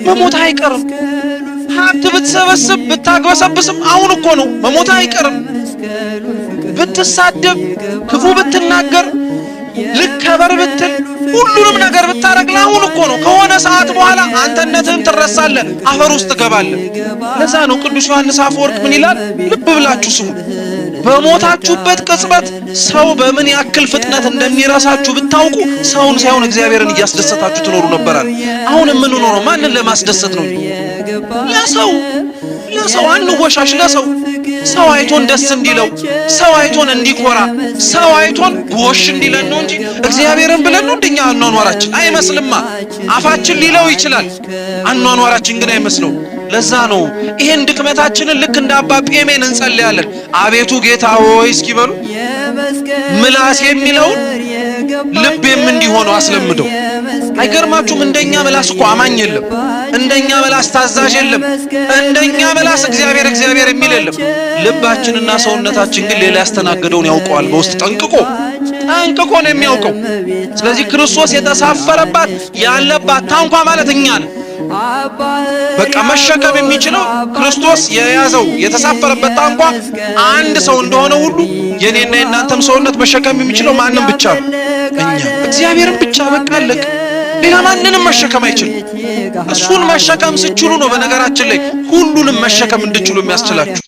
መሞት አይቀርም። ሀብት ብትሰበስብ ብታግበሰብስም አሁን እኮ ነው መሞት አይቀርም። ብትሳደብ ክፉ ብትናገር ልከበር ብትል ሁሉንም ነገር ብታረግ አሁን እኮ ነው። ከሆነ ሰዓት በኋላ አንተነትህን ትረሳለህ፣ አፈር ውስጥ ትገባለህ። ለዛ ነው ቅዱስ ዮሐንስ አፈወርቅ ምን ይላል? ልብ ብላችሁ ስሙ። በሞታችሁበት ቅጽበት ሰው በምን ያክል ፍጥነት እንደሚረሳችሁ ብታውቁ ሰውን ሳይሆን እግዚአብሔርን እያስደሰታችሁ ትኖሩ ነበራል። አሁን የምንኖረው ማንን ለማስደሰት ነው? ለሰው አንወሻሽ። ለሰው ሰው አይቶን ደስ እንዲለው፣ ሰው አይቶን እንዲኮራ፣ ሰው አይቶን ጎሽ እንዲለን ነው እንጂ እግዚአብሔርን ብለን ነው እንደኛ አኗኗራችን አይመስልማ። አፋችን ሊለው ይችላል፣ አኗኗራችን ግን አይመስለው። ለዛ ነው ይሄን ድክመታችንን ልክ እንደ አባ ጴሜን እንጸልያለን። አቤቱ ጌታ ሆይ እስኪበሉ ምላስ የሚለውን ልቤም እንዲሆነው አስለምደው። አይገርማችሁም? እንደኛ ምላስ እኮ አማኝ የለም፣ እንደኛ ምላስ ታዛዥ የለም፣ እንደኛ ምላስ እግዚአብሔር የሚል የለም። ልባችንና ሰውነታችን ግን ሌላ ያስተናገደውን ያውቀዋል። በውስጥ ጠንቅቆ ነው የሚያውቀው። ስለዚህ ክርስቶስ የተሳፈረባት ያለባት ታንኳ ማለት እኛ ነን። በቃ መሸከም የሚችለው ክርስቶስ የያዘው የተሳፈረበት ታንኳ አንድ ሰው እንደሆነ ሁሉ የኔና የናንተም ሰውነት መሸከም የሚችለው ማንም ብቻ ነው? እኛ እግዚአብሔርን ብቻ። በቃ አለቀ። ሌላ ማንንም መሸከም አይችልም። እሱን መሸከም ስችሉ ነው በነገራችን ላይ ሁሉንም መሸከም እንድችሉ የሚያስችላችሁ።